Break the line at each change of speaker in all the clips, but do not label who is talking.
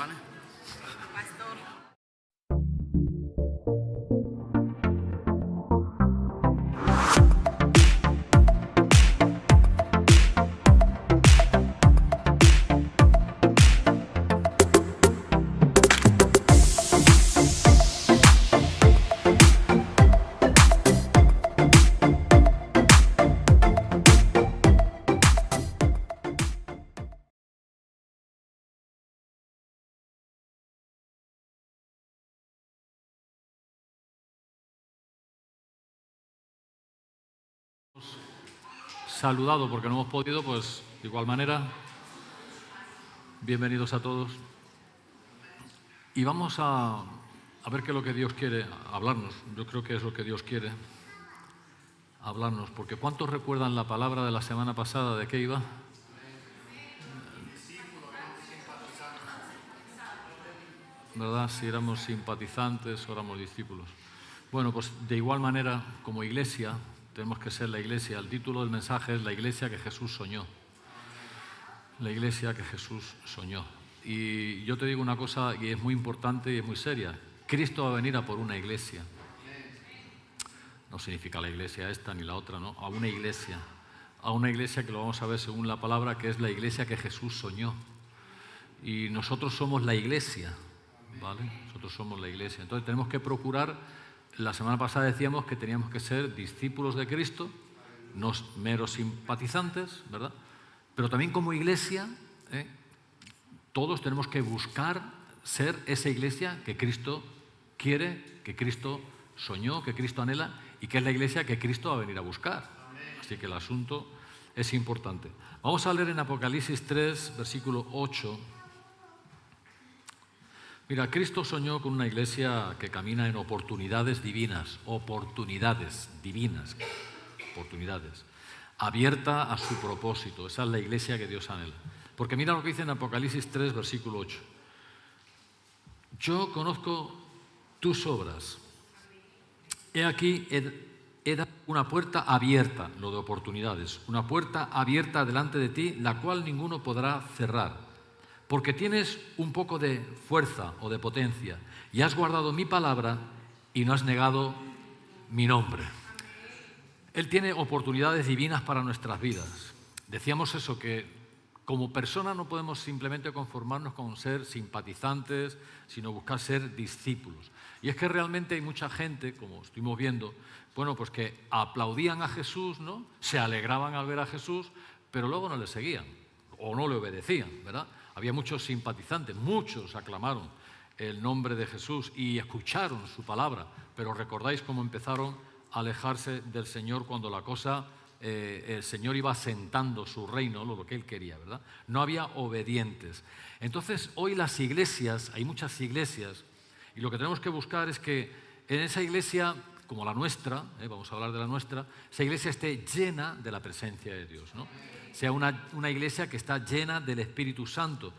¿vale?
Pastor.
Saludado porque no hemos podido, pues de igual manera, bienvenidos a todos. Y vamos a ver qué es lo que Dios quiere hablarnos. Yo creo que es lo que Dios quiere hablarnos, porque ¿cuántos recuerdan la palabra de la semana pasada? ¿De qué iba? ¿Verdad? Si éramos simpatizantes o éramos discípulos. Bueno, pues de igual manera, como iglesia, tenemos que ser la iglesia. El título del mensaje es La iglesia que Jesús soñó. La iglesia que Jesús soñó. Y yo te digo una cosa, y es muy importante y es muy seria. Cristo va a venir a por una iglesia. No significa la iglesia esta ni la otra, ¿no? A una iglesia. A una iglesia que lo vamos a ver según la palabra, que es la iglesia que Jesús soñó. Y nosotros somos la iglesia, ¿vale? Nosotros somos la iglesia. Entonces tenemos que procurar, la semana pasada decíamos que teníamos que ser discípulos de Cristo, no meros simpatizantes, ¿verdad? Pero también como iglesia, todos tenemos que buscar ser esa iglesia que Cristo quiere, que Cristo soñó, que Cristo anhela y que es la iglesia que Cristo va a venir a buscar. Así que el asunto es importante. Vamos a leer en Apocalipsis 3, versículo 8. Mira, Cristo soñó con una iglesia que camina en oportunidades divinas, abierta a su propósito. Esa es la iglesia que Dios anhela. Porque mira lo que dice en Apocalipsis 3, versículo 8. Yo conozco tus obras. He aquí, he dado una puerta abierta, lo de oportunidades, una puerta abierta delante de ti, la cual ninguno podrá cerrar. Porque tienes un poco de fuerza o de potencia y has guardado mi palabra y no has negado mi nombre. Él tiene oportunidades divinas para nuestras vidas. Decíamos eso, que como persona no podemos simplemente conformarnos con ser simpatizantes, sino buscar ser discípulos. Y es que realmente hay mucha gente, como estuvimos viendo, bueno, pues que aplaudían a Jesús, ¿no? Se alegraban al ver a Jesús, pero luego no le seguían o no le obedecían, ¿verdad? Había muchos simpatizantes, muchos aclamaron el nombre de Jesús y escucharon su palabra, pero recordáis cómo empezaron a alejarse del Señor cuando la cosa, el Señor iba asentando su reino, lo que Él quería, ¿verdad? No había obedientes. Entonces, hoy las iglesias, hay muchas iglesias, y lo que tenemos que buscar es que en esa iglesia, como la nuestra, vamos a hablar de la nuestra, esa iglesia esté llena de la presencia de Dios, ¿no? Sea una iglesia que está llena del Espíritu Santo,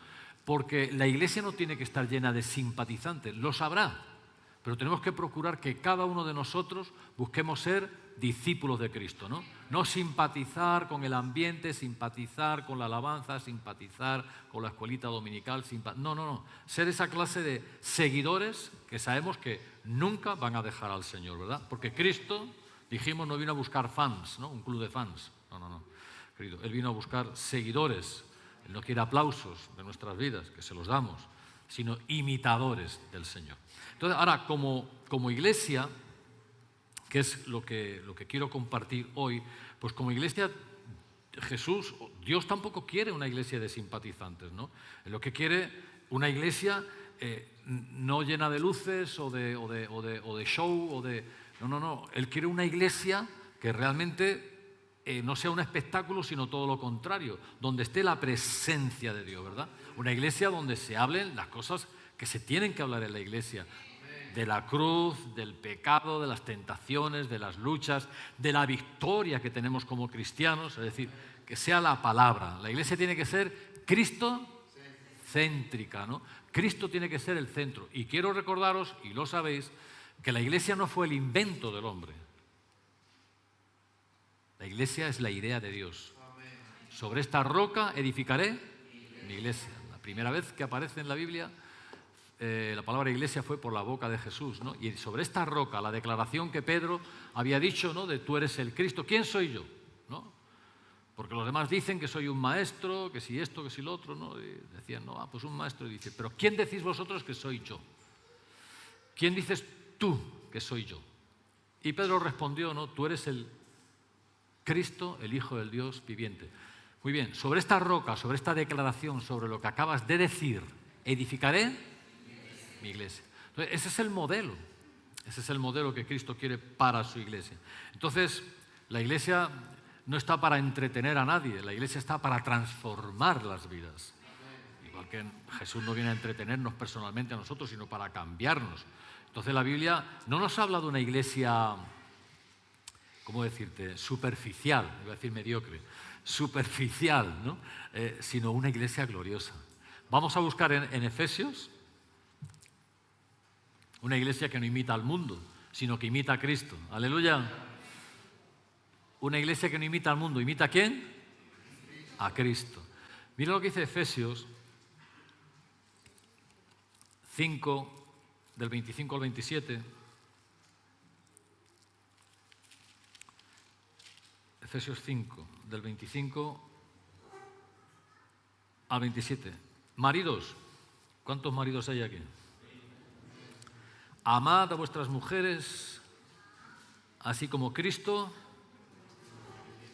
porque la iglesia no tiene que estar llena de simpatizantes, lo sabrá, pero tenemos que procurar que cada uno de nosotros busquemos ser discípulos de Cristo, ¿no? No simpatizar con el ambiente, simpatizar con la alabanza, simpatizar con la escuelita dominical, no. Ser esa clase de seguidores que sabemos que nunca van a dejar al Señor, ¿verdad? Porque Cristo, dijimos, no vino a buscar fans, ¿no? Un club de fans, no. Querido, Él vino a buscar seguidores. Él no quiere aplausos de nuestras vidas, que se los damos, sino imitadores del Señor. Entonces, ahora, como iglesia, que es lo que quiero compartir hoy, pues como iglesia, Jesús, Dios tampoco quiere una iglesia de simpatizantes, ¿no? Lo que quiere una iglesia no llena de luces o de show, no. Él quiere una iglesia que realmente no sea un espectáculo, sino todo lo contrario, donde esté la presencia de Dios, ¿verdad? Una iglesia donde se hablen las cosas que se tienen que hablar en la iglesia, de la cruz, del pecado, de las tentaciones, de las luchas, de la victoria que tenemos como cristianos, es decir, que sea la palabra. La iglesia tiene que ser Cristo-céntrica, ¿no? Cristo tiene que ser el centro. Y quiero recordaros, y lo sabéis, que la iglesia no fue el invento del hombre. La iglesia es la idea de Dios. Sobre esta roca edificaré mi iglesia. La primera vez que aparece en la Biblia la palabra iglesia fue por la boca de Jesús, ¿no? Y sobre esta roca, la declaración que Pedro había dicho, ¿no? De tú eres el Cristo, ¿quién soy yo? ¿No? Porque los demás dicen que soy un maestro, que si esto, que si lo otro, ¿no? Y decían, no, pues un maestro. Y dice, pero ¿quién decís vosotros que soy yo? ¿Quién dices tú que soy yo? Y Pedro respondió, ¿no? Tú eres el Cristo, el Hijo del Dios viviente. Muy bien, sobre esta roca, sobre esta declaración, sobre lo que acabas de decir, edificaré mi iglesia. Entonces, ese es el modelo que Cristo quiere para su iglesia. Entonces, la iglesia no está para entretener a nadie, la iglesia está para transformar las vidas. Igual que Jesús no viene a entretenernos personalmente a nosotros, sino para cambiarnos. Entonces, la Biblia no nos habla de una iglesia, ¿cómo decirte?, superficial, iba a decir mediocre, superficial, ¿no? Sino una iglesia gloriosa. Vamos a buscar en Efesios una iglesia que no imita al mundo, sino que imita a Cristo. ¡Aleluya! Una iglesia que no imita al mundo. ¿Imita a quién? A Cristo. Mira lo que dice Efesios 5, del 25 al 27. Efesios 5, del 25 al 27. Maridos, ¿cuántos maridos hay aquí? Amad a vuestras mujeres, así como Cristo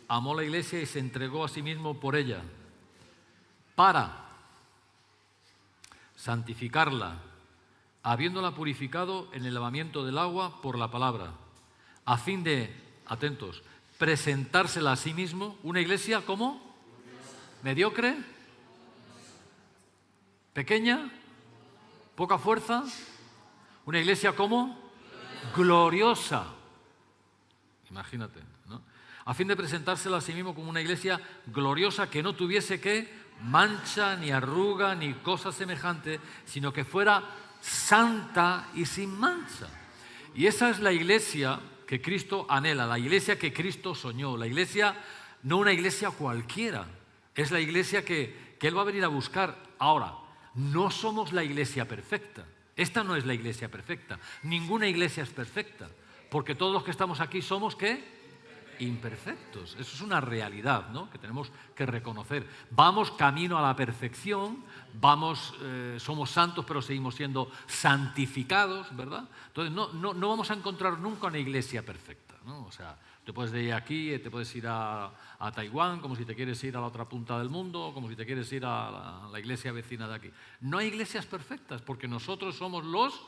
amó la iglesia y se entregó a sí mismo por ella, para santificarla, habiéndola purificado en el lavamiento del agua por la palabra, a fin de, atentos, presentársela a sí mismo, una iglesia, ¿cómo? ¿Mediocre? ¿Pequeña? ¿Poca fuerza? Una iglesia ¿cómo? Gloriosa. Imagínate, ¿no? A fin de presentársela a sí mismo como una iglesia gloriosa que no tuviese ¿qué? Mancha, ni arruga, ni cosa semejante, sino que fuera santa y sin mancha. Y esa es la iglesia que Cristo anhela, la iglesia que Cristo soñó, la iglesia, no una iglesia cualquiera, es la iglesia que Él va a venir a buscar. Ahora, no somos la iglesia perfecta. Esta no es la iglesia perfecta. Ninguna iglesia es perfecta. Porque todos los que estamos aquí somos, ¿qué? Imperfectos. Eso es una realidad, ¿no? Que tenemos que reconocer. Vamos camino a la perfección, somos santos, pero seguimos siendo santificados, ¿verdad? Entonces no vamos a encontrar nunca una iglesia perfecta, ¿no? O sea, te puedes ir aquí, te puedes ir a Taiwán, como si te quieres ir a la otra punta del mundo, como si te quieres ir a la iglesia vecina de aquí. No hay iglesias perfectas, porque nosotros somos los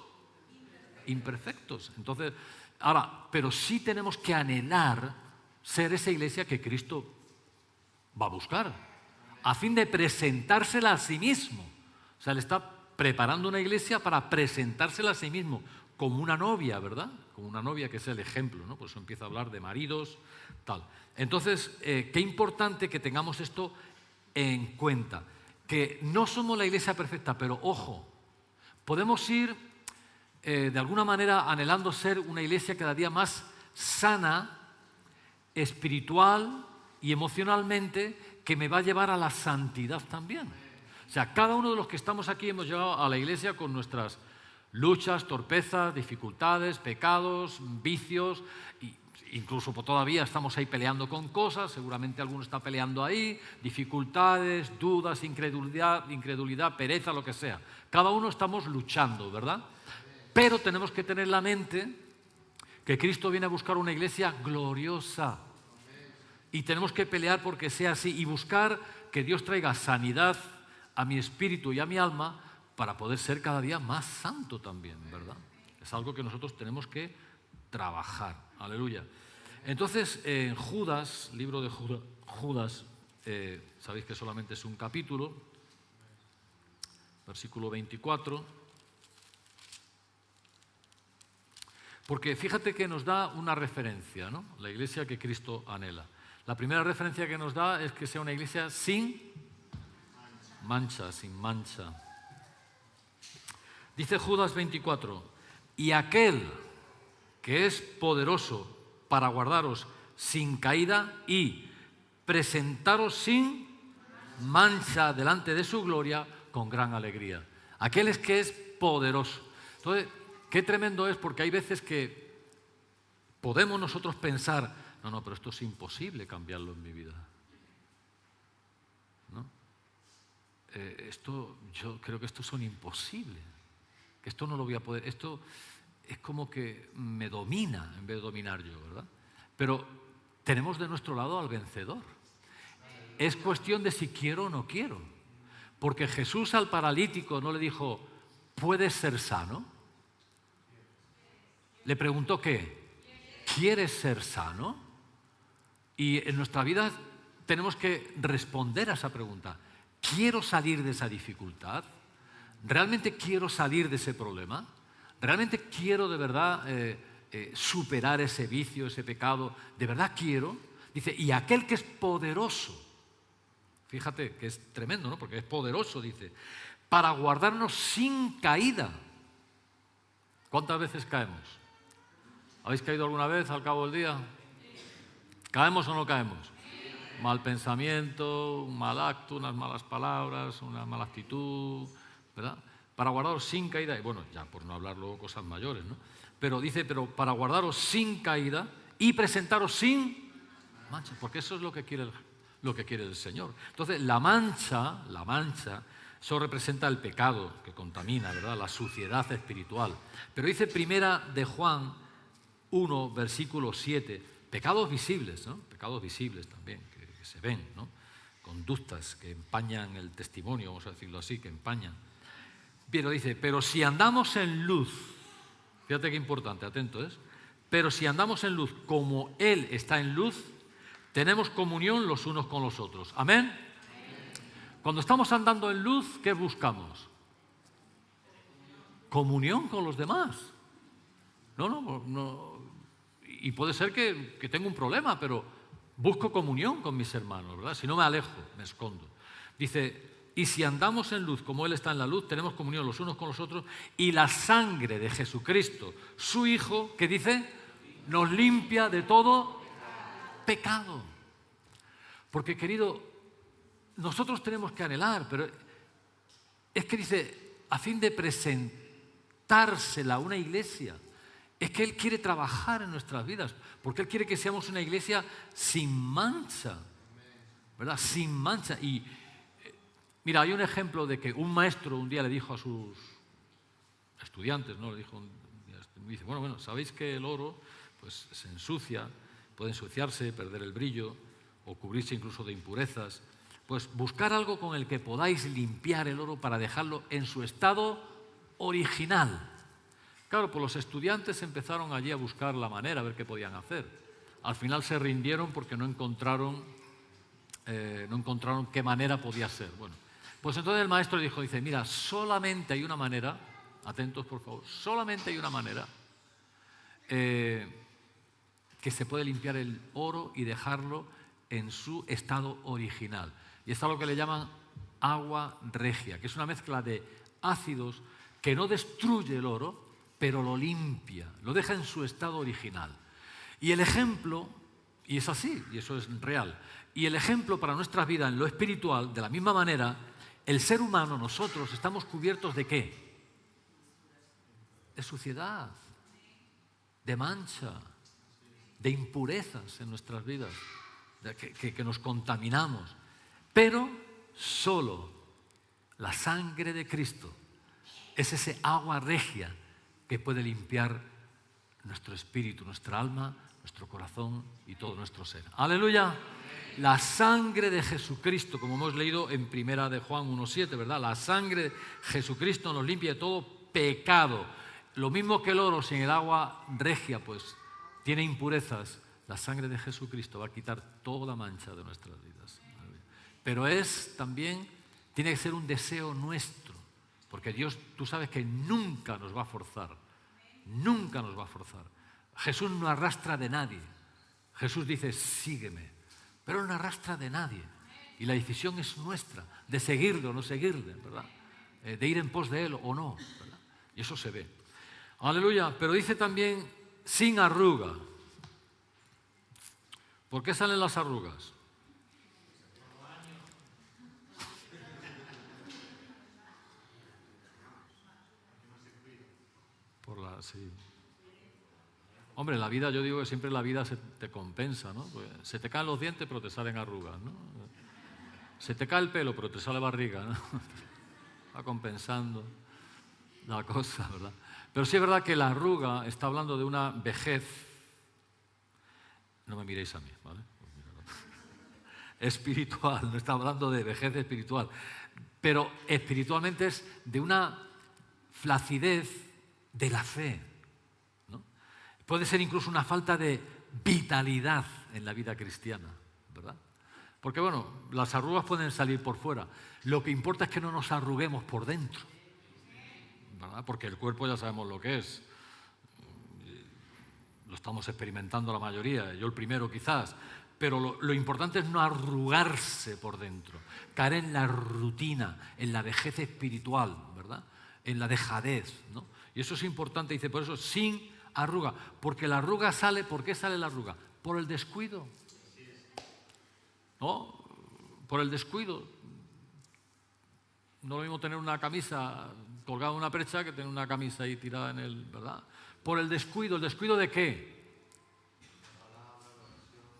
imperfectos. Entonces, ahora, pero sí tenemos que anhelar ser esa iglesia que Cristo va a buscar, a fin de presentársela a sí mismo. O sea, Él está preparando una iglesia para presentársela a sí mismo, como una novia, ¿verdad? Como una novia que es el ejemplo, ¿no? Por eso empieza a hablar de maridos, tal. Entonces, qué importante que tengamos esto en cuenta, que no somos la iglesia perfecta, pero ojo, podemos ir de alguna manera anhelando ser una iglesia cada día más sana, espiritual y emocionalmente, que me va a llevar a la santidad también. O sea, cada uno de los que estamos aquí hemos llegado a la iglesia con nuestras luchas, torpezas, dificultades, pecados, vicios, incluso todavía estamos ahí peleando con cosas, seguramente alguno está peleando ahí, dificultades, dudas, incredulidad, pereza, lo que sea. Cada uno estamos luchando, ¿verdad? Pero tenemos que tener en la mente que Cristo viene a buscar una iglesia gloriosa. Y tenemos que pelear porque sea así y buscar que Dios traiga sanidad a mi espíritu y a mi alma para poder ser cada día más santo también, ¿verdad? Es algo que nosotros tenemos que trabajar. Aleluya. Entonces, en Judas, libro de Judas, sabéis que solamente es un capítulo, versículo 24. Porque fíjate que nos da una referencia, ¿no? La iglesia que Cristo anhela. La primera referencia que nos da es que sea una iglesia sin mancha, sin mancha. Dice Judas 24, y aquel que es poderoso para guardaros sin caída y presentaros sin mancha delante de su gloria con gran alegría. Aquel es que es poderoso. Entonces, qué tremendo es, porque hay veces que podemos nosotros pensar, no, pero esto es imposible cambiarlo en mi vida. ¿No? Yo creo que esto es un imposible, que esto no lo voy a poder, esto es como que me domina en vez de dominar yo, ¿verdad? Pero tenemos de nuestro lado al vencedor. Es cuestión de si quiero o no quiero. Porque Jesús al paralítico no le dijo, ¿puedes ser sano? Le preguntó ¿qué? ¿Quieres ser sano? Y en nuestra vida tenemos que responder a esa pregunta. ¿Quiero salir de esa dificultad? ¿Realmente quiero salir de ese problema? ¿Realmente quiero de verdad superar ese vicio, ese pecado? ¿De verdad quiero? Dice, y aquel que es poderoso, fíjate que es tremendo, ¿no? Porque es poderoso, dice, para guardarnos sin caída. ¿Cuántas veces caemos? ¿Habéis caído alguna vez al cabo del día? ¿Caemos o no caemos? Mal pensamiento, un mal acto, unas malas palabras, una mala actitud, ¿verdad? Para guardaros sin caída, y bueno, ya por no hablar luego cosas mayores, ¿no? Pero dice, pero para guardaros sin caída y presentaros sin mancha, porque eso es lo que quiere el Señor. Entonces, la mancha, eso representa el pecado que contamina, ¿verdad? La suciedad espiritual. Pero dice primera de Juan 1, versículo 7, pecados visibles, ¿no? Pecados visibles también, que se ven, ¿no? Conductas que empañan el testimonio, vamos a decirlo así, que empañan. Pero dice, pero si andamos en luz, fíjate qué importante, atento es, pero si andamos en luz como Él está en luz, tenemos comunión los unos con los otros. ¿Amén? Amén. Cuando estamos andando en luz, ¿qué buscamos? Comunión con los demás. No. Y puede ser que tenga un problema, pero busco comunión con mis hermanos, ¿verdad? Si no me alejo, me escondo. Dice, y si andamos en luz como Él está en la luz, tenemos comunión los unos con los otros, y la sangre de Jesucristo, su Hijo, ¿qué dice? Nos limpia de todo pecado. Porque, querido, nosotros tenemos que anhelar, pero es que dice, a fin de presentársela a una iglesia, es que Él quiere trabajar en nuestras vidas, porque Él quiere que seamos una iglesia sin mancha, ¿verdad? Sin mancha. Y mira, hay un ejemplo de que un maestro un día le dijo a sus estudiantes, ¿no? Le dijo, dice, bueno, sabéis que el oro pues se ensucia, puede ensuciarse, perder el brillo o cubrirse incluso de impurezas. Pues buscar algo con el que podáis limpiar el oro para dejarlo en su estado original. Claro, pues los estudiantes empezaron allí a buscar la manera, a ver qué podían hacer. Al final se rindieron porque no encontraron qué manera podía ser. Bueno, pues entonces el maestro dice, mira, solamente hay una manera, atentos por favor, solamente hay una manera que se puede limpiar el oro y dejarlo en su estado original. Y es lo que le llaman agua regia, que es una mezcla de ácidos que no destruye el oro, pero lo limpia, lo deja en su estado original. Y el ejemplo, y es así, y eso es real, y el ejemplo para nuestra vida en lo espiritual, de la misma manera, el ser humano, nosotros, estamos cubiertos ¿de qué? De suciedad, de mancha, de impurezas en nuestras vidas, que nos contaminamos. Pero solo la sangre de Cristo es ese agua regia que puede limpiar nuestro espíritu, nuestra alma, nuestro corazón y todo nuestro ser. ¡Aleluya! La sangre de Jesucristo, como hemos leído en primera de Juan 1:7, ¿verdad? La sangre de Jesucristo nos limpia de todo pecado. Lo mismo que el oro sin el agua regia, pues tiene impurezas. La sangre de Jesucristo va a quitar toda mancha de nuestras vidas. Pero tiene que ser un deseo nuestro, porque Dios, tú sabes que nunca nos va a forzar, nunca nos va a forzar. Jesús no arrastra de nadie. Jesús dice, sígueme, pero no arrastra de nadie. Y la decisión es nuestra, de seguirle o no seguirle, ¿verdad? De ir en pos de Él o no, ¿verdad? Y eso se ve. Aleluya, pero dice también, sin arruga. ¿Por qué salen las arrugas? Así. Hombre, en la vida, yo digo que siempre la vida te compensa, ¿no? Pues se te caen los dientes, pero te salen arrugas, ¿no? Se te cae el pelo, pero te sale barriga, ¿no? Va compensando la cosa, ¿verdad? Pero sí es verdad que la arruga está hablando de una vejez. No me miréis a mí, ¿vale? Espiritual, no está hablando de vejez espiritual. Pero espiritualmente es de una flacidez de la fe, ¿no? Puede ser incluso una falta de vitalidad en la vida cristiana, ¿verdad? Porque, bueno, las arrugas pueden salir por fuera. Lo que importa es que no nos arruguemos por dentro, ¿verdad? Porque el cuerpo ya sabemos lo que es. Lo estamos experimentando la mayoría, yo el primero quizás. Pero lo importante es no arrugarse por dentro, caer en la rutina, en la vejez espiritual, ¿verdad? En la dejadez, ¿no? Y eso es importante, dice, por eso, sin arruga. Porque la arruga sale, ¿por qué sale la arruga? Por el descuido. ¿No? Por el descuido. No es lo mismo tener una camisa colgada en una percha que tener una camisa ahí tirada en el, ¿verdad? Por el descuido. ¿El descuido de qué?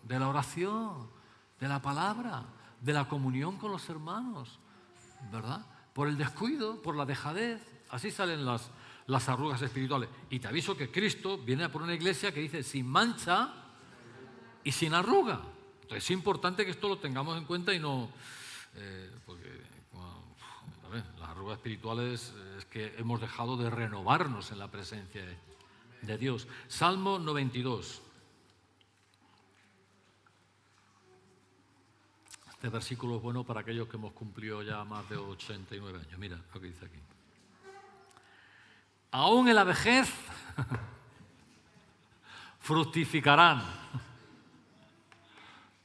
De la oración, de la palabra, de la comunión con los hermanos, ¿verdad? Por el descuido, por la dejadez. Así salen las arrugas espirituales. Y te aviso que Cristo viene a por una iglesia que dice sin mancha y sin arruga. Entonces es importante que esto lo tengamos en cuenta y no... porque las arrugas espirituales es que hemos dejado de renovarnos en la presencia de Dios. Salmo 92. Este versículo es bueno para aquellos que hemos cumplido ya más de 89 años. Mira lo que dice aquí. Aún en la vejez fructificarán.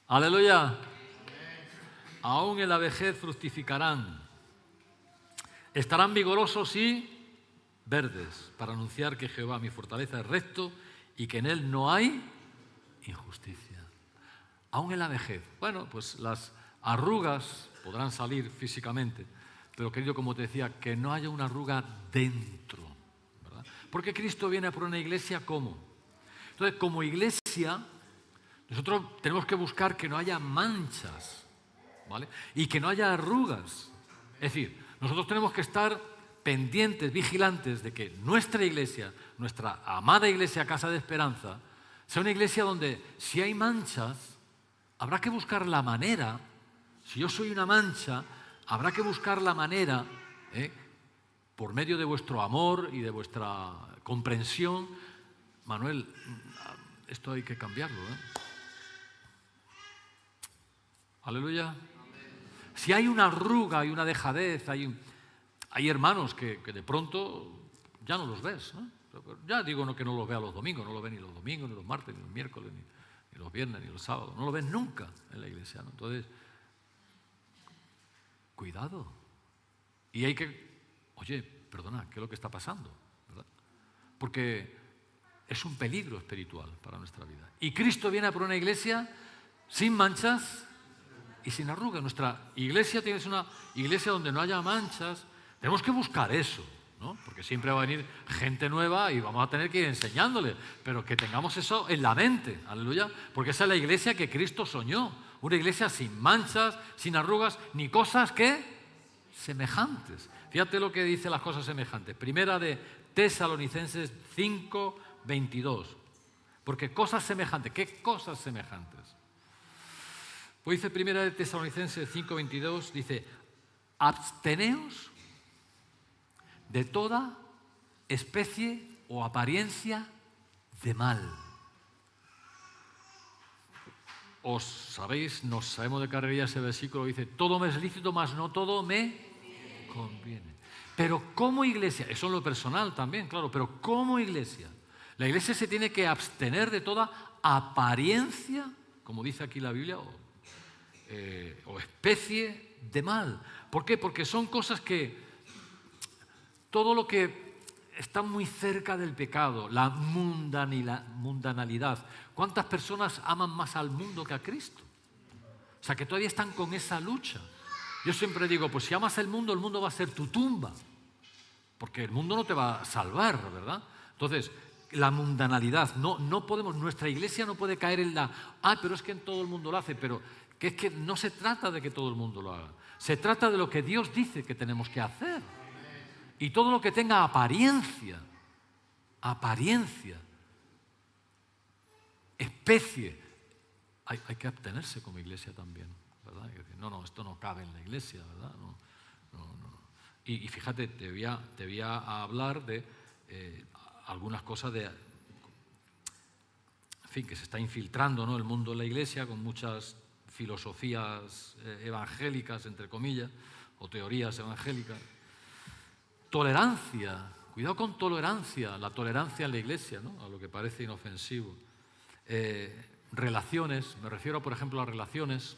Aleluya. Aún en la vejez fructificarán. Estarán vigorosos y verdes para anunciar que Jehová, mi fortaleza, es recto y que en él no hay injusticia. Aún en la vejez. Bueno, pues las arrugas podrán salir físicamente, pero querido, como te decía, que no haya una arruga dentro, ¿verdad? Porque Cristo viene a por una iglesia ¿cómo? Entonces, como iglesia, nosotros tenemos que buscar que no haya manchas, ¿vale? Y que no haya arrugas. Es decir, nosotros tenemos que estar pendientes, vigilantes de que nuestra iglesia, nuestra amada iglesia Casa de Esperanza, sea una iglesia donde si hay manchas, habrá que buscar la manera. Si yo soy una mancha, habrá que buscar la manera, por medio de vuestro amor y de vuestra comprensión. Manuel, esto hay que cambiarlo, ¿eh? Aleluya. Si hay una arruga, hay una dejadez, hay hermanos que de pronto ya no los ves, ¿no? Ya digo no que no los vea los domingos, no los ve ni los domingos, ni los martes, ni los miércoles, ni los viernes, ni los sábados. No lo ves nunca en la iglesia, ¿no? Entonces, cuidado. Y hay que, oye, perdona, ¿qué es lo que está pasando? ¿Verdad? Porque es un peligro espiritual para nuestra vida. Y Cristo viene a por una iglesia sin manchas y sin arrugas. Nuestra iglesia tiene que ser una iglesia donde no haya manchas. Tenemos que buscar eso, ¿no? Porque siempre va a venir gente nueva y vamos a tener que ir enseñándole, pero que tengamos eso en la mente, aleluya, porque esa es la iglesia que Cristo soñó, una iglesia sin manchas, sin arrugas, ni cosas que semejantes. Fíjate lo que dice las cosas semejantes. Primera de Tesalonicenses 5:22. Porque cosas semejantes, ¿qué cosas semejantes? Pues dice Primera de Tesalonicenses 5:22, dice, absteneos de toda especie o apariencia de mal. Os sabéis, nos sabemos de carrerilla ese versículo, dice, todo me es lícito, mas no todo me conviene. Pero como iglesia, eso en lo personal también, claro, pero como iglesia, la iglesia se tiene que abstener de toda apariencia, como dice aquí la Biblia, o especie de mal. ¿Por qué? Porque son cosas que todo lo que está muy cerca del pecado, la mundanalidad. ¿Cuántas personas aman más al mundo que a Cristo? O sea, que todavía están con esa lucha. Yo siempre digo, pues si amas el mundo va a ser tu tumba. Porque el mundo no te va a salvar, ¿verdad? Entonces, la mundanalidad, no podemos, nuestra iglesia no puede caer en pero es que todo el mundo lo hace, pero que es que no se trata de que todo el mundo lo haga. Se trata de lo que Dios dice que tenemos que hacer. Y todo lo que tenga apariencia, especie, hay que abstenerse como iglesia también, ¿verdad? Hay que decir, no, esto no cabe en la iglesia, ¿verdad? No. Y fíjate, te voy a hablar de algunas cosas en fin, que se está infiltrando, ¿no?, el mundo de la iglesia con muchas filosofías evangélicas, entre comillas, o teorías evangélicas. Tolerancia, cuidado con tolerancia, la tolerancia en la iglesia, ¿no?, a lo que parece inofensivo. Relaciones, me refiero, por ejemplo, a relaciones.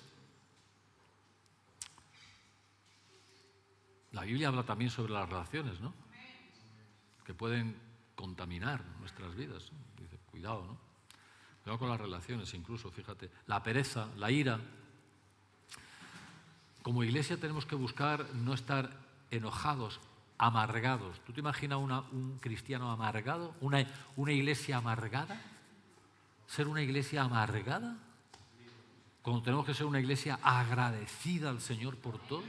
La Biblia habla también sobre las relaciones, ¿no?, que pueden contaminar nuestras vidas, ¿no? Dice, cuidado, ¿no? Cuidado con las relaciones, incluso, fíjate. La pereza, la ira. Como iglesia tenemos que buscar no estar enojados, amargados. ¿Tú te imaginas un cristiano amargado? ¿Una iglesia amargada? ¿Ser una iglesia amargada? Cuando tenemos que ser una iglesia agradecida al Señor por todo.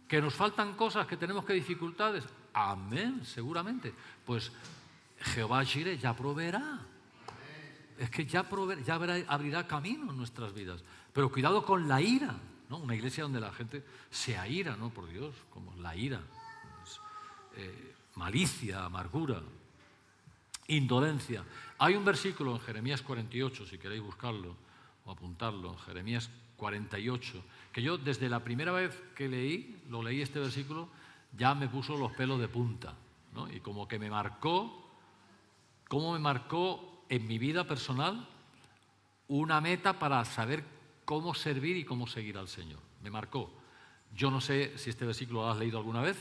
¿Que nos faltan cosas, que tenemos que dificultades? Amén, seguramente. Pues Jehová Jireh ya proveerá. Es que ya abrirá camino en nuestras vidas. Pero cuidado con la ira, ¿no? Una iglesia donde la gente se aira, ¿no?, por Dios, como la ira. Malicia, amargura, indolencia. Hay un versículo en Jeremías 48, si queréis buscarlo o apuntarlo, Jeremías 48, que yo desde la primera vez que leí este versículo, ya me puso los pelos de punta, ¿no? Y como que me marcó en mi vida personal una meta para saber cómo servir y cómo seguir al Señor. Me marcó. Yo no sé si este versículo lo has leído alguna vez,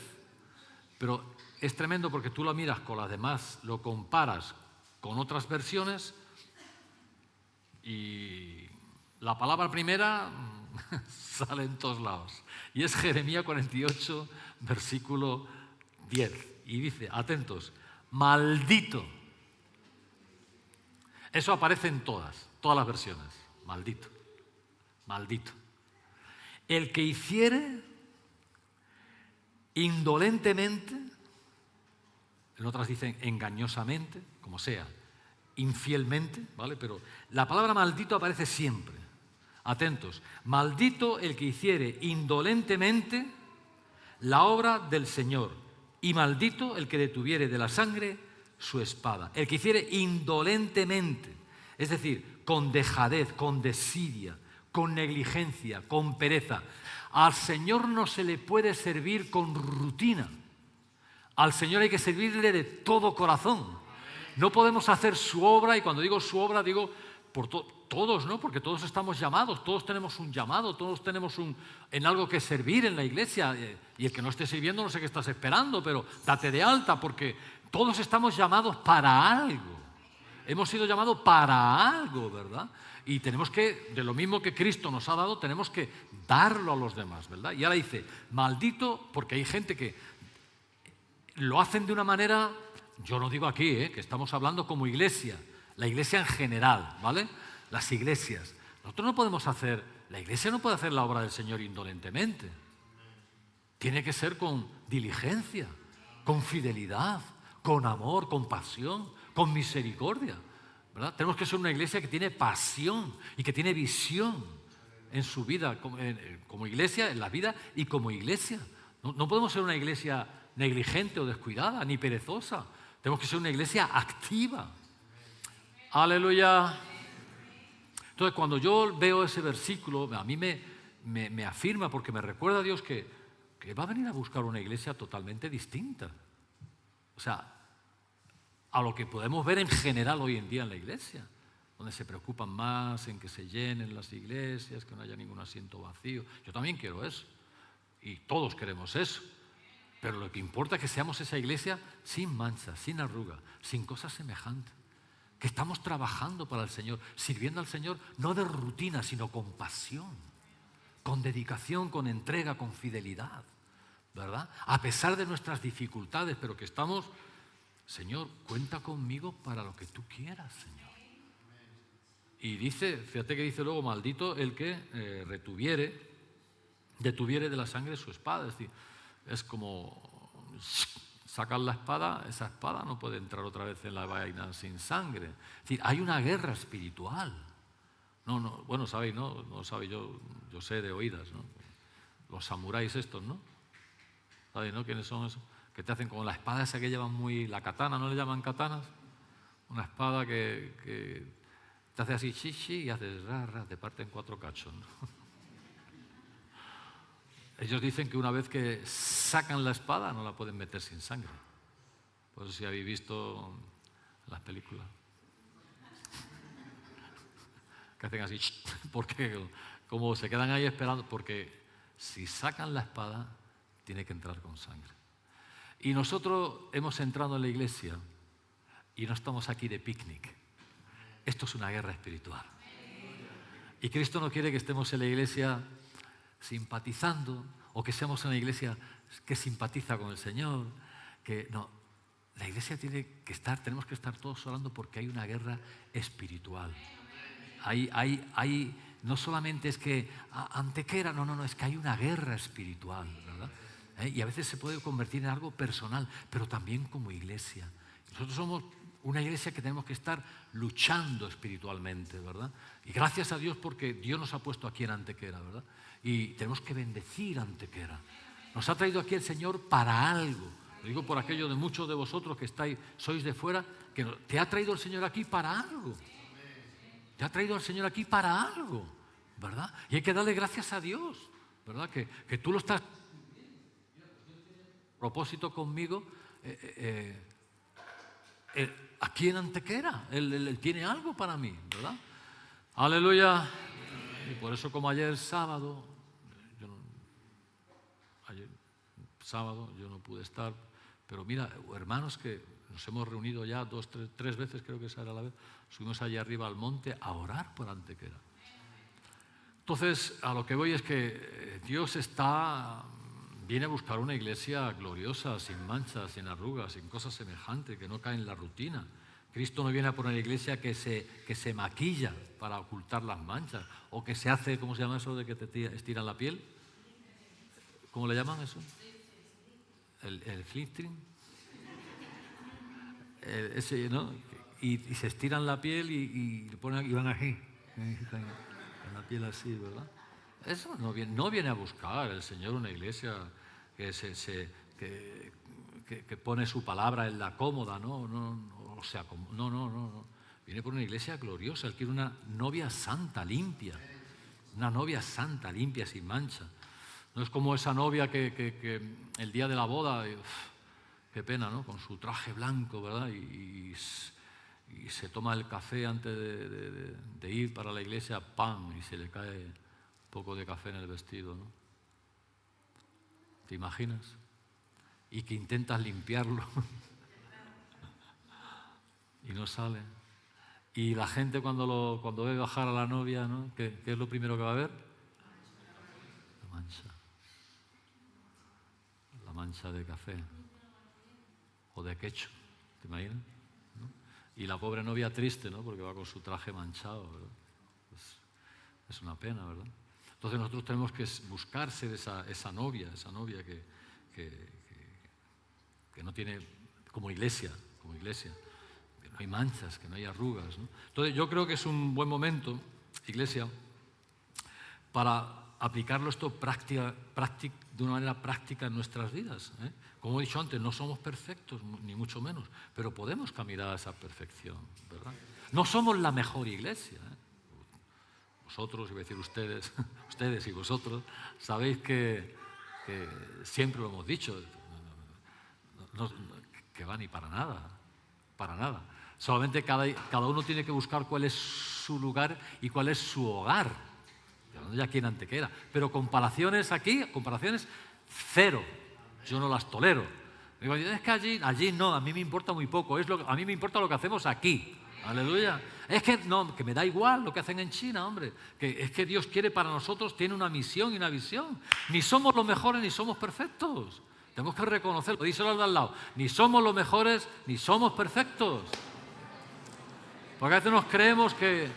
pero es tremendo porque tú lo miras con las demás, lo comparas con otras versiones y la palabra primera sale en todos lados. Y es Jeremías 48, versículo 10. Y dice, atentos, maldito. Eso aparece en todas las versiones. Maldito, maldito. El que hiciere indolentemente, en otras dicen engañosamente, como sea, infielmente, ¿vale? Pero la palabra maldito aparece siempre. Atentos, maldito el que hiciere indolentemente la obra del Señor, y maldito el que detuviere de la sangre su espada. El que hiciere indolentemente, es decir, con dejadez, con desidia, con negligencia, con pereza. Al Señor no se le puede servir con rutina. Al Señor hay que servirle de todo corazón. No podemos hacer su obra, y cuando digo su obra digo por todos, ¿no? Porque todos estamos llamados, todos tenemos un llamado, todos tenemos en algo que servir en la iglesia. Y el que no esté sirviendo no sé qué estás esperando, pero date de alta, porque todos estamos llamados para algo. Hemos sido llamados para algo, ¿verdad? Y tenemos que, de lo mismo que Cristo nos ha dado, tenemos que darlo a los demás, ¿verdad? Y ahora dice, maldito, porque hay gente que lo hacen de una manera, yo no digo aquí, que estamos hablando como iglesia, la iglesia en general, ¿vale? Las iglesias. Nosotros no podemos hacer, la iglesia no puede hacer la obra del Señor indolentemente. Tiene que ser con diligencia, con fidelidad, con amor, con pasión, con misericordia, ¿verdad? Tenemos que ser una iglesia que tiene pasión y que tiene visión en su vida, como iglesia, en la vida y como iglesia. No podemos ser una iglesia negligente o descuidada, ni perezosa. Tenemos que ser una iglesia activa. Aleluya. Entonces, cuando yo veo ese versículo, a mí me afirma, porque me recuerda a Dios que va a venir a buscar una iglesia totalmente distinta. O sea, a lo que podemos ver en general hoy en día en la iglesia, donde se preocupan más en que se llenen las iglesias, que no haya ningún asiento vacío. Yo también quiero eso, y todos queremos eso. Pero lo que importa es que seamos esa iglesia sin mancha, sin arruga, sin cosas semejantes. Que estamos trabajando para el Señor, sirviendo al Señor, no de rutina, sino con pasión, con dedicación, con entrega, con fidelidad, ¿verdad? A pesar de nuestras dificultades, pero que estamos Señor, cuenta conmigo para lo que tú quieras, Señor. Y dice, fíjate que dice luego, maldito el que detuviere de la sangre su espada. Es decir, es como sacar la espada, esa espada no puede entrar otra vez en la vaina sin sangre. Es decir, hay una guerra espiritual. No, bueno, sabéis, ¿no? No sabéis, yo sé de oídas, ¿no? Los samuráis estos, ¿no? ¿Sabéis, no? ¿Quiénes son esos? Que te hacen con la espada esa que llevan la katana, ¿no le llaman katanas? Una espada que te hace así, chichi, y haces te parte en 4 cachos, ¿no? Ellos dicen que una vez que sacan la espada no la pueden meter sin sangre. Por eso si habéis visto las películas. Que hacen así, porque como se quedan ahí esperando, porque si sacan la espada tiene que entrar con sangre. Y nosotros hemos entrado en la iglesia y no estamos aquí de picnic. Esto es una guerra espiritual. Y Cristo no quiere que estemos en la iglesia simpatizando o que seamos una iglesia que simpatiza con el Señor. Que no, la iglesia tenemos que estar todos orando porque hay una guerra espiritual. No solamente es que Antequera, no, es que hay una guerra espiritual, ¿verdad? Y a veces se puede convertir en algo personal, pero también como iglesia. Nosotros somos una iglesia que tenemos que estar luchando espiritualmente, ¿verdad? Y gracias a Dios porque Dios nos ha puesto aquí en Antequera, ¿verdad? Y tenemos que bendecir Antequera. Nos ha traído aquí el Señor para algo. Lo digo por aquello de muchos de vosotros que sois de fuera, que te ha traído el Señor aquí para algo. Te ha traído el Señor aquí para algo, ¿verdad? Y hay que darle gracias a Dios, ¿verdad? Que tú lo estás... propósito conmigo... aquí en Antequera, él tiene algo para mí, ¿verdad? Aleluya. Y por eso como ayer sábado yo no pude estar, pero mira, hermanos que nos hemos reunido ya 3 veces, creo que esa era la vez, subimos allá arriba al monte a orar por Antequera. Entonces, a lo que voy es que Dios viene a buscar una iglesia gloriosa, sin manchas, sin arrugas, sin cosas semejantes, que no cae en la rutina. Cristo no viene a poner una iglesia que se maquilla para ocultar las manchas, o que se hace, ¿cómo se llama eso de que te estiran la piel? ¿Cómo le llaman eso? ¿El flintering? Ese, ¿no? Y se estiran la piel y van así, con la piel así, ¿verdad? Eso no viene a buscar el Señor una iglesia que pone su palabra en la cómoda, no. Viene por una iglesia gloriosa. Él quiere una novia santa, limpia. Una novia santa, limpia, sin mancha. No es como esa novia que el día de la boda, qué pena, ¿no? Con su traje blanco, ¿verdad? Y se toma el café antes de ir para la iglesia, ¡pam! Y se le cae poco de café en el vestido, ¿no? ¿Te imaginas? Y que intentas limpiarlo y no sale. Y la gente cuando ve bajar a la novia, ¿no? ¿Qué es lo primero que va a ver? La mancha. La mancha de café o de quecho, ¿te imaginas? ¿No? Y la pobre novia triste, ¿no? Porque va con su traje manchado, ¿verdad? Es una pena, ¿verdad? Entonces nosotros tenemos que buscar ser esa novia que no tiene, como iglesia, que no hay manchas, que no hay arrugas, ¿no? Entonces yo creo que es un buen momento, iglesia, para aplicarlo esto de una manera práctica en nuestras vidas, ¿eh? Como he dicho antes, no somos perfectos, ni mucho menos, pero podemos caminar a esa perfección, ¿verdad? No somos la mejor iglesia, ¿eh? Vosotros, iba a decir ustedes y vosotros, sabéis que siempre lo hemos dicho, que va ni para nada. Solamente cada uno tiene que buscar cuál es su lugar y cuál es su hogar. Ya aquí en Antequera. Pero comparaciones cero. Yo no las tolero. Digo, es que allí no, a mí me importa muy poco. A mí me importa lo que hacemos aquí. Aleluya. Es que no, que me da igual lo que hacen en China, hombre. Que es que Dios quiere para nosotros, tiene una misión y una visión. Ni somos los mejores ni somos perfectos. Tenemos que reconocerlo. Díselo al de al lado. Ni somos los mejores, ni somos perfectos. Porque a veces nos creemos que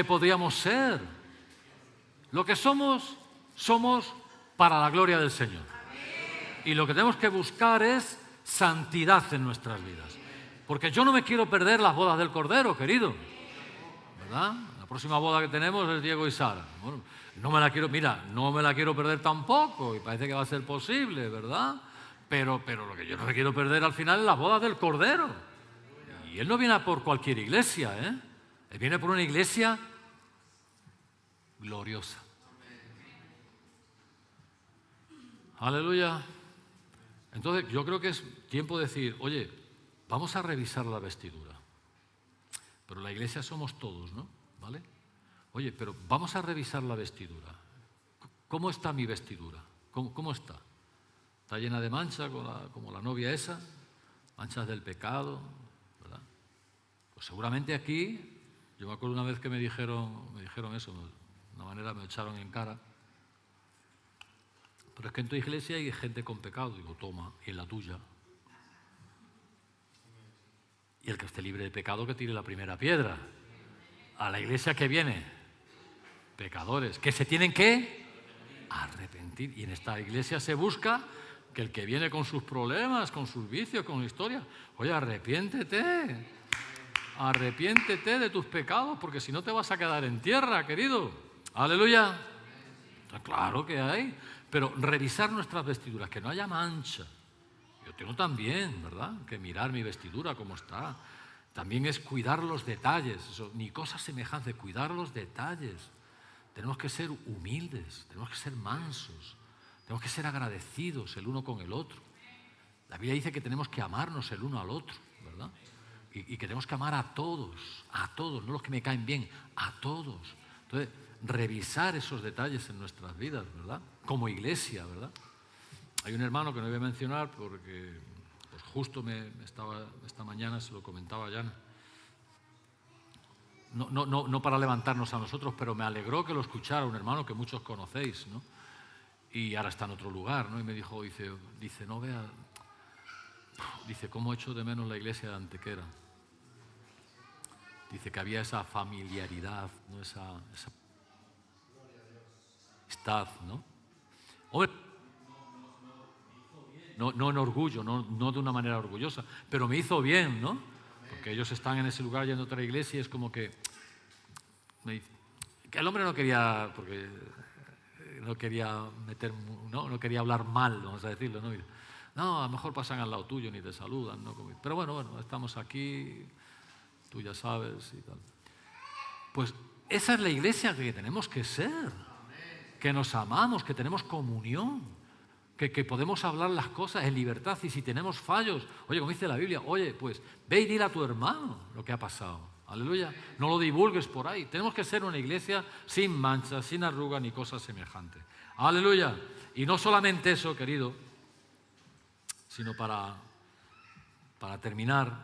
podríamos ser. Lo que somos, somos para la gloria del Señor. Y lo que tenemos que buscar es santidad en nuestras vidas. Porque yo no me quiero perder las bodas del Cordero, querido. ¿Verdad? La próxima boda que tenemos es Diego y Sara. Bueno, no me la quiero perder tampoco. Y parece que va a ser posible, ¿verdad? Pero lo que yo no me quiero perder al final es las bodas del Cordero. Y Él no viene por cualquier iglesia, ¿eh? Él viene por una iglesia gloriosa. Aleluya. Entonces yo creo que es tiempo de decir, oye, vamos a revisar la vestidura. Pero la iglesia somos todos, ¿no? ¿Vale? Oye, pero vamos a revisar la vestidura. ¿Cómo está mi vestidura? ¿Cómo está? ¿Está llena de manchas como la novia esa? Manchas del pecado, ¿verdad? Pues seguramente aquí, yo me acuerdo una vez que me dijeron eso, de una manera me echaron en cara. Pero es que en tu iglesia hay gente con pecado. Digo, toma, y en la tuya. Y el que esté libre de pecado que tire la primera piedra. A la iglesia que viene, pecadores, que se tienen que arrepentir. Y en esta iglesia se busca que el que viene con sus problemas, con sus vicios, con su historia, oye, arrepiéntete de tus pecados, porque si no te vas a quedar en tierra, querido. Aleluya. Claro que hay. Pero revisar nuestras vestiduras, que no haya mancha. Yo tengo también, ¿verdad?, que mirar mi vestidura, cómo está. También es cuidar los detalles, ni cosas semejantes, cuidar los detalles. Tenemos que ser humildes, tenemos que ser mansos, tenemos que ser agradecidos el uno con el otro. La Biblia dice que tenemos que amarnos el uno al otro, ¿verdad? Y que tenemos que amar a todos, no los que me caen bien, a todos. Entonces, revisar esos detalles en nuestras vidas, ¿verdad? Como iglesia, ¿verdad? Hay un hermano que no voy a mencionar porque pues justo esta mañana se lo comentaba a Yana. No para levantarnos a nosotros, pero me alegró que lo escuchara un hermano que muchos conocéis, ¿no? Y ahora está en otro lugar, ¿no? Y me dijo, dice, no vea, dice, cómo echo de menos la iglesia de Antequera. Dice que había esa familiaridad, ¿no? Esa amistad, ¿no? Hombre, no en orgullo, no de una manera orgullosa, pero me hizo bien, ¿no? Porque ellos están en ese lugar yendo a otra iglesia y es como que el hombre no quería, porque no quería no quería hablar mal, vamos a decirlo, ¿no? No, a lo mejor pasan al lado tuyo, ni te saludan, ¿no? Pero bueno, estamos aquí, tú ya sabes y tal. Pues esa es la iglesia que tenemos que ser, que nos amamos, que tenemos comunión. Que podemos hablar las cosas en libertad y si tenemos fallos, oye, como dice la Biblia, oye, pues ve y dile a tu hermano lo que ha pasado. Aleluya. No lo divulgues por ahí. Tenemos que ser una iglesia sin manchas, sin arrugas ni cosas semejantes. Aleluya. Y no solamente eso, querido, sino para terminar,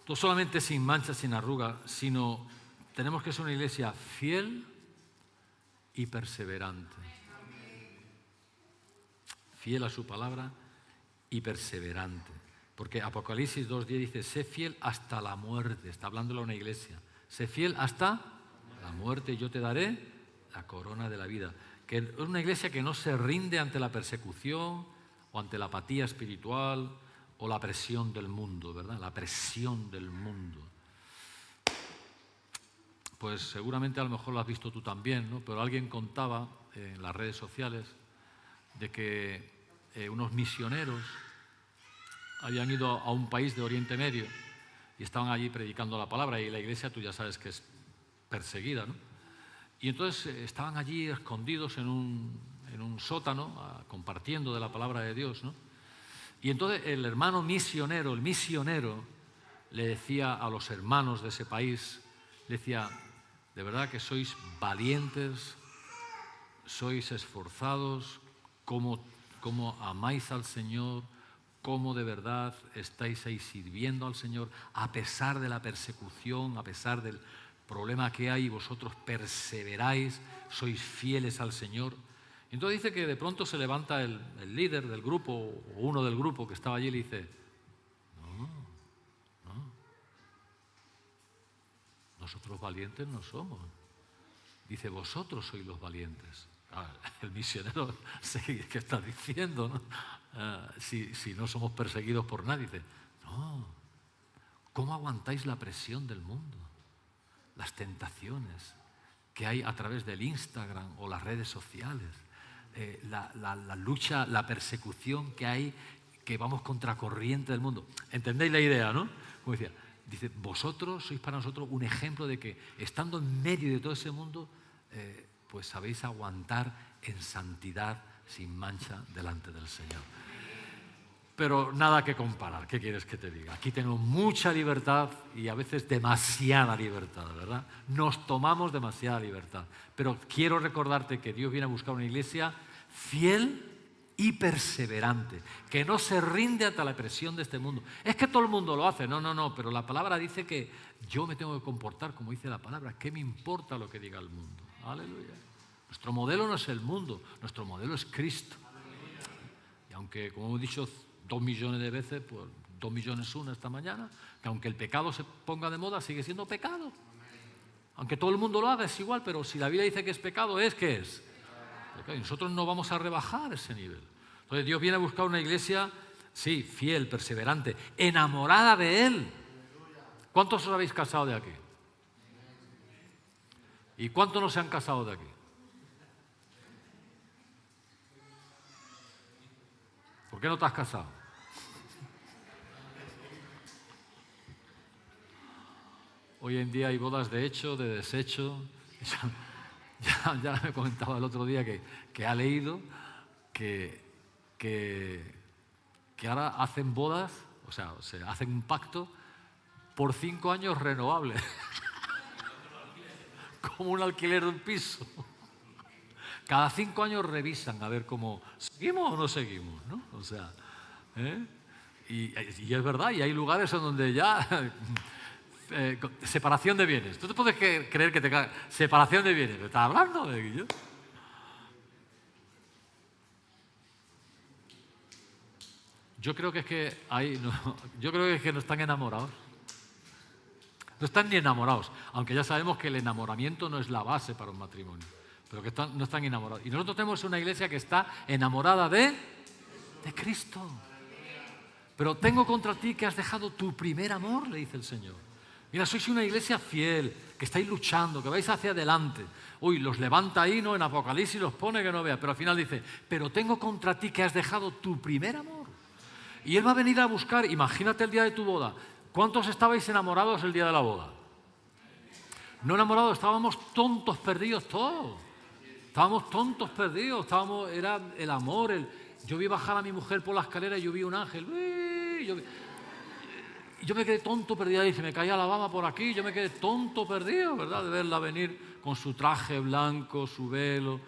no solamente sin manchas, sin arrugas, sino tenemos que ser una iglesia fiel y perseverante. Fiel a su palabra y perseverante. Porque Apocalipsis 2:10 dice, sé fiel hasta la muerte. Está hablando de una iglesia. Sé fiel hasta la muerte y yo te daré la corona de la vida. Que es una iglesia que no se rinde ante la persecución o ante la apatía espiritual o la presión del mundo, ¿verdad? La presión del mundo. Pues seguramente a lo mejor lo has visto tú también, ¿no? Pero alguien contaba en las redes sociales de que unos misioneros habían ido a un país de Oriente Medio y estaban allí predicando la palabra y la iglesia, tú ya sabes que es perseguida, ¿no? Y entonces estaban allí escondidos en un sótano compartiendo de la palabra de Dios, ¿no? Y entonces el hermano misionero, le decía a los hermanos de ese país, le decía, de verdad que sois valientes, sois esforzados, cómo amáis al Señor, cómo de verdad estáis ahí sirviendo al Señor, a pesar de la persecución, a pesar del problema que hay, vosotros perseveráis, sois fieles al Señor. Y entonces dice que de pronto se levanta el líder del grupo, o uno del grupo que estaba allí, y le dice, nosotros valientes no somos. Dice, vosotros sois los valientes. El misionero sé qué está diciendo, ¿no? Si no somos perseguidos por nadie. Dice, no, ¿cómo aguantáis la presión del mundo? Las tentaciones que hay a través del Instagram o las redes sociales, la lucha, la persecución que hay, que vamos contracorriente del mundo. ¿Entendéis la idea, no? Como decía, dice, vosotros sois para nosotros un ejemplo de que estando en medio de todo ese mundo, pues sabéis aguantar en santidad sin mancha delante del Señor. Pero nada que comparar, ¿qué quieres que te diga? Aquí tenemos mucha libertad y a veces demasiada libertad, ¿verdad? Nos tomamos demasiada libertad. Pero quiero recordarte que Dios viene a buscar una iglesia fiel y perseverante, que no se rinde ante la presión de este mundo. Es que todo el mundo lo hace, no, pero la palabra dice que yo me tengo que comportar como dice la palabra. ¿Qué me importa lo que diga el mundo? Aleluya. Nuestro modelo no es el mundo, nuestro modelo es Cristo. Y aunque, como hemos dicho 2 millones de veces, pues 2 millones una esta mañana, que aunque el pecado se ponga de moda, sigue siendo pecado. Aunque todo el mundo lo haga, es igual, pero si la Biblia dice que es pecado, ¿qué es? Y nosotros no vamos a rebajar ese nivel. Entonces Dios viene a buscar una iglesia, sí, fiel, perseverante, enamorada de Él. ¿Cuántos os habéis casado de aquí? ¿Y cuántos no se han casado de aquí? ¿Por qué no te has casado? Hoy en día hay bodas de hecho, de desecho. Ya me comentaba el otro día que ha leído que ahora hacen bodas, o sea, se hacen un pacto por 5 años renovables. Como un alquiler de un piso. Cada 5 años revisan a ver cómo seguimos o no seguimos, ¿no? O sea, y es verdad, y hay lugares en donde ya separación de bienes. ¿Tú te puedes creer que te cae separación de bienes? ¿Me estás hablando de ello? Yo creo que es que no están enamorados. No están ni enamorados, aunque ya sabemos que el enamoramiento no es la base para un matrimonio, pero que no están enamorados. Y nosotros tenemos una iglesia que está enamorada de Cristo. Pero tengo contra ti que has dejado tu primer amor, le dice el Señor. Mira, sois una iglesia fiel, que estáis luchando, que vais hacia adelante. Uy, los levanta ahí, ¿no? En Apocalipsis los pone que no vea, pero al final dice, pero tengo contra ti que has dejado tu primer amor. Y Él va a venir a buscar, imagínate el día de tu boda. ¿Cuántos estabais enamorados el día de la boda? No enamorados, estábamos tontos perdidos todos. Estábamos tontos perdidos, era el amor. Yo vi bajar a mi mujer por la escalera y yo vi un ángel. Yo me quedé tonto perdido y se me caía la baba por aquí. Yo me quedé tonto perdido, ¿verdad? De verla venir con su traje blanco, su velo.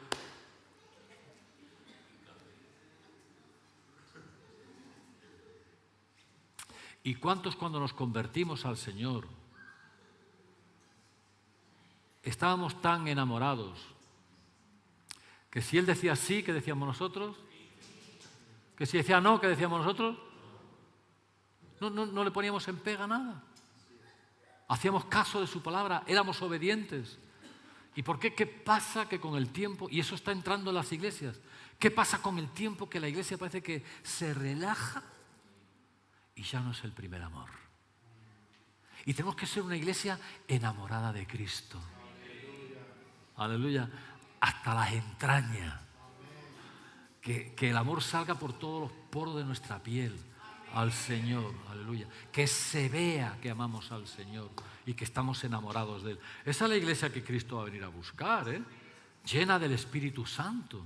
¿Y cuántos cuando nos convertimos al Señor estábamos tan enamorados que si Él decía sí, ¿qué decíamos nosotros? Que si decía no, ¿qué decíamos nosotros? No le poníamos en pega nada. Hacíamos caso de su palabra, éramos obedientes. ¿Y por qué? ¿Qué pasa que con el tiempo, y eso está entrando en las iglesias, qué pasa con el tiempo que la iglesia parece que se relaja y ya no es el primer amor? Y tenemos que ser una iglesia enamorada de Cristo. Aleluya. Hasta las entrañas. Que el amor salga por todos los poros de nuestra piel al Señor. Aleluya. Que se vea que amamos al Señor y que estamos enamorados de Él. Esa es la iglesia que Cristo va a venir a buscar, llena del Espíritu Santo.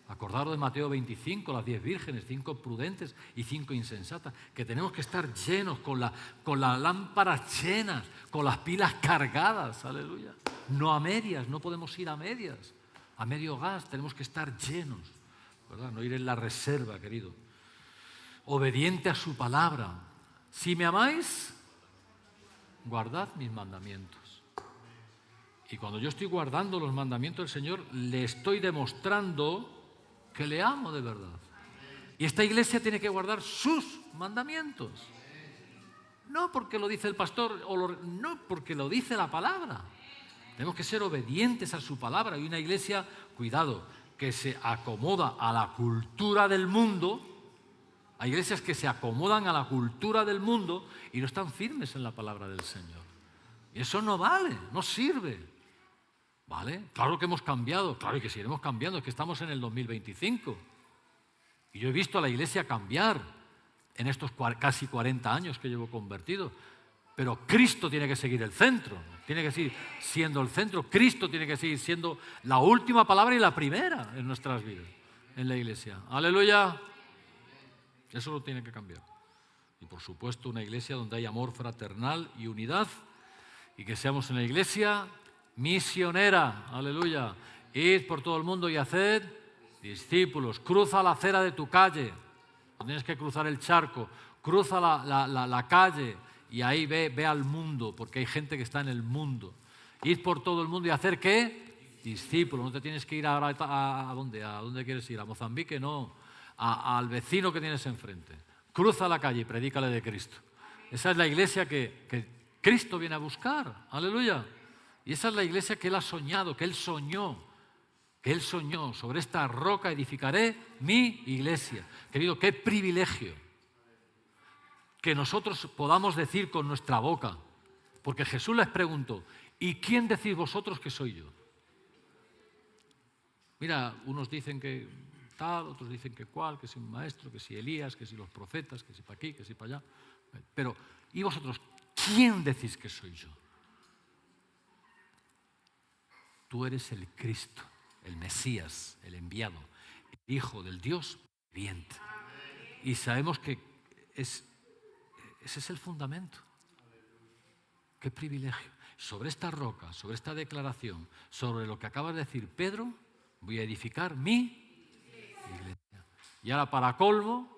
Acordaros de Mateo 25, las 10 vírgenes, 5 prudentes y 5 insensatas, que tenemos que estar llenos, con las lámparas llenas, con las pilas cargadas, aleluya. No a medias, no podemos ir a medias, a medio gas, tenemos que estar llenos, ¿verdad? No ir en la reserva, querido. Obediente a su palabra. Si me amáis, guardad mis mandamientos. Y cuando yo estoy guardando los mandamientos del Señor, le estoy demostrando que le amo de verdad. Y esta iglesia tiene que guardar sus mandamientos. No porque lo dice el pastor, no porque lo dice la palabra. Tenemos que ser obedientes a su palabra. Y una iglesia, cuidado, que se acomoda a la cultura del mundo. Hay iglesias que se acomodan a la cultura del mundo y no están firmes en la palabra del Señor. Y eso no vale, no sirve. ¿Vale? Claro que hemos cambiado, claro que seguiremos cambiando, es que estamos en el 2025. Y yo he visto a la iglesia cambiar en estos casi 40 años que llevo convertido. Pero Cristo tiene que seguir el centro, tiene que seguir siendo el centro. Cristo tiene que seguir siendo la última palabra y la primera en nuestras vidas, en la iglesia. ¡Aleluya! Eso lo tiene que cambiar. Y por supuesto una iglesia donde hay amor fraternal y unidad, y que seamos una iglesia misionera. ¡Aleluya! Id por todo el mundo y haced discípulos. Cruza la acera de tu calle. No tienes que cruzar el charco. Cruza la calle y ahí ve al mundo, porque hay gente que está en el mundo. Id por todo el mundo y hacer ¿qué? Discípulos. No te tienes que ir ahora ¿a dónde? ¿A dónde quieres ir? ¿A Mozambique? No. Al vecino que tienes enfrente. Cruza la calle y predícale de Cristo. Esa es la iglesia que Cristo viene a buscar. ¡Aleluya! Y esa es la iglesia que Él ha soñado, que Él soñó. Sobre esta roca edificaré mi iglesia. Querido, qué privilegio que nosotros podamos decir con nuestra boca, porque Jesús les preguntó, ¿y quién decís vosotros que soy yo? Mira, unos dicen que tal, otros dicen que cual, que si un maestro, que si Elías, que si los profetas, que si para aquí, que si para allá. Pero, ¿y vosotros quién decís que soy yo? Tú eres el Cristo, el Mesías, el enviado, el Hijo del Dios viviente. Y sabemos que ese es el fundamento. Qué privilegio. Sobre esta roca, sobre esta declaración, sobre lo que acaba de decir Pedro, voy a edificar mi iglesia. Y ahora para colmo,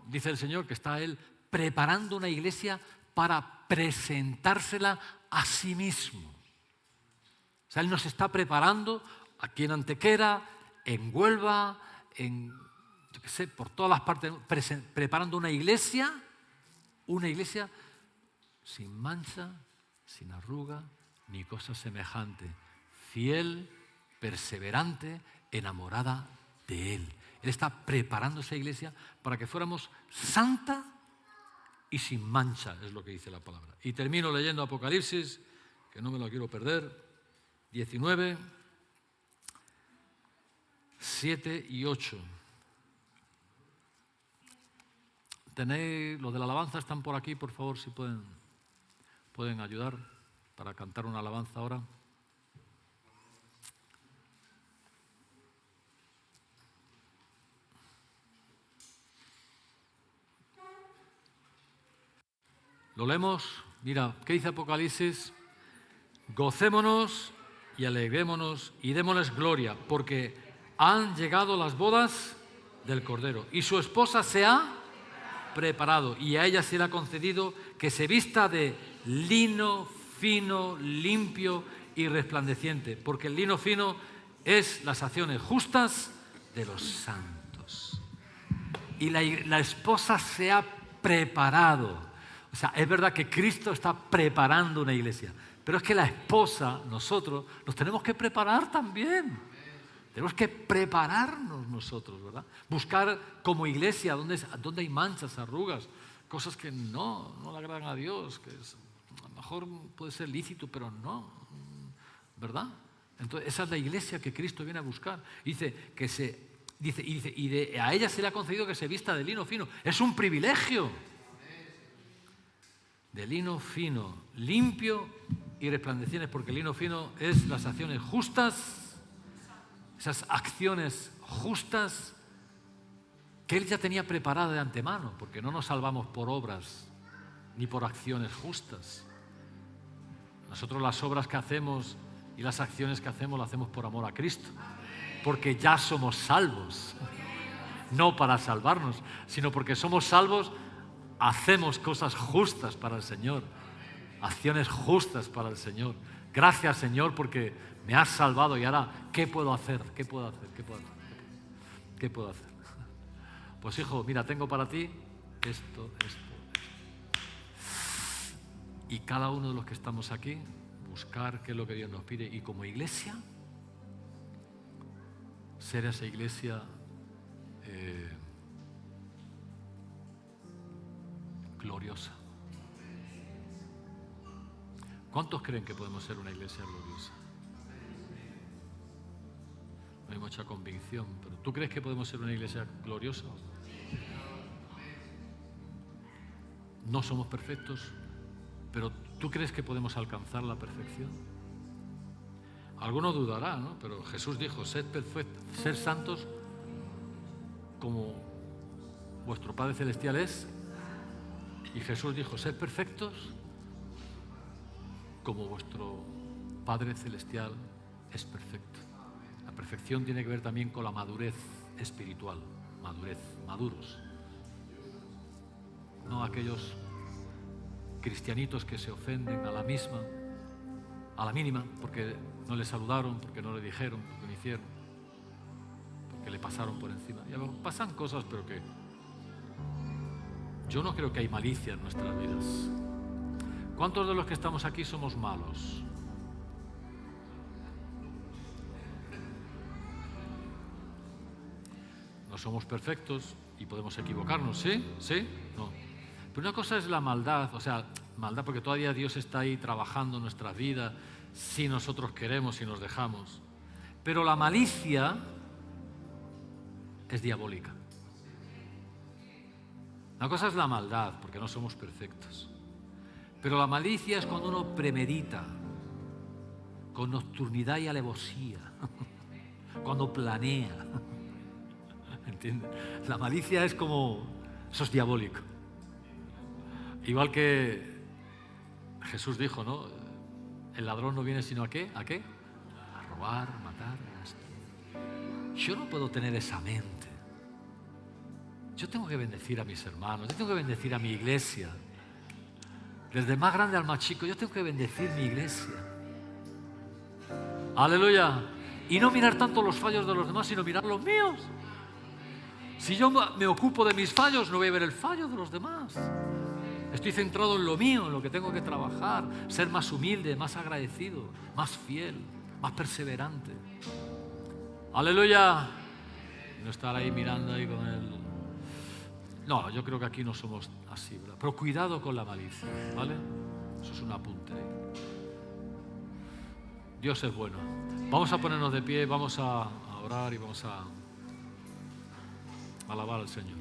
dice el Señor que está Él preparando una iglesia para presentársela a sí mismo. O sea, Él nos está preparando aquí en Antequera, en Huelva, por todas las partes, preparando una iglesia sin mancha, sin arruga, ni cosa semejante, fiel, perseverante, enamorada de Él. Él está preparando esa iglesia para que fuéramos santa y sin mancha, es lo que dice la palabra. Y termino leyendo Apocalipsis, que no me lo quiero perder, 19, 7 y 8. Tenéis, los de la alabanza están por aquí, por favor, si pueden ayudar para cantar una alabanza ahora. Lo leemos, mira, ¿qué dice Apocalipsis? Gocémonos y alegrémonos y démosles gloria, porque han llegado las bodas del Cordero y su esposa se ha preparado y a ella se le ha concedido que se vista de lino fino, limpio y resplandeciente, porque el lino fino es las acciones justas de los santos. Y la esposa se ha preparado. O sea, es verdad que Cristo está preparando una iglesia, pero es que la esposa, nosotros, nos tenemos que preparar también. Tenemos que prepararnos nosotros, ¿verdad? Buscar como iglesia dónde hay manchas, arrugas, cosas que no le agradan a Dios, que a lo mejor puede ser lícito, pero no, ¿verdad? Entonces, esa es la iglesia que Cristo viene a buscar. Dice a ella se le ha concedido que se vista de lino fino. Es un privilegio. De lino fino, limpio y resplandeciente, porque el lino fino es las acciones justas, esas acciones justas que Él ya tenía preparadas de antemano, porque no nos salvamos por obras ni por acciones justas. Nosotros las obras que hacemos y las acciones que hacemos las hacemos por amor a Cristo, porque ya somos salvos, no para salvarnos, sino porque somos salvos. Hacemos cosas justas para el Señor, Acciones justas para el Señor. Gracias, Señor, porque me has salvado y ahora, ¿qué puedo hacer? ¿Qué puedo hacer? ¿Qué puedo hacer? ¿Qué puedo hacer? Pues hijo, mira, tengo para ti esto. Y cada uno de los que estamos aquí, buscar qué es lo que Dios nos pide. Y como iglesia, ser esa iglesia gloriosa. ¿Cuántos creen que podemos ser una iglesia gloriosa? No hay mucha convicción, pero ¿tú crees que podemos ser una iglesia gloriosa? No somos perfectos, pero ¿tú crees que podemos alcanzar la perfección? Alguno dudará, ¿no? Pero Jesús dijo, sed santos como vuestro Padre Celestial es. Y Jesús dijo, sed perfectos como vuestro Padre Celestial es perfecto. La perfección tiene que ver también con la madurez espiritual, maduros. No aquellos cristianitos que se ofenden a la mínima, porque no le saludaron, porque no le dijeron, porque no hicieron, porque le pasaron por encima. Y pasan cosas, pero que yo no creo que hay malicia en nuestras vidas. ¿Cuántos de los que estamos aquí somos malos? No somos perfectos y podemos equivocarnos, ¿sí? ¿Sí? No. Pero una cosa es la maldad, maldad porque todavía Dios está ahí trabajando en nuestra vida, si nosotros queremos y nos dejamos. Pero la malicia es diabólica. Una cosa es la maldad, porque no somos perfectos. Pero la malicia es cuando uno premedita, con nocturnidad y alevosía, cuando planea. ¿Entiendes? La malicia es como, eso es diabólico. Igual que Jesús dijo, ¿no? El ladrón no viene sino ¿a qué? ¿A qué? A robar, matar. Yo no puedo tener esa mente. Yo tengo que bendecir a mis hermanos, yo tengo que bendecir a mi iglesia. Desde el más grande al más chico, yo tengo que bendecir mi iglesia. Aleluya. Y no mirar tanto los fallos de los demás, sino mirar los míos. Si yo me ocupo de mis fallos, no voy a ver el fallo de los demás. Estoy centrado en lo mío, en lo que tengo que trabajar, ser más humilde, más agradecido, más fiel, más perseverante. Aleluya. No estar ahí mirando ahí con él. No, yo creo que aquí no somos así, ¿verdad? Pero cuidado con la malicia, ¿vale? Eso es un apunte ahí. Dios es bueno. Vamos a ponernos de pie, vamos a orar y vamos a alabar al Señor.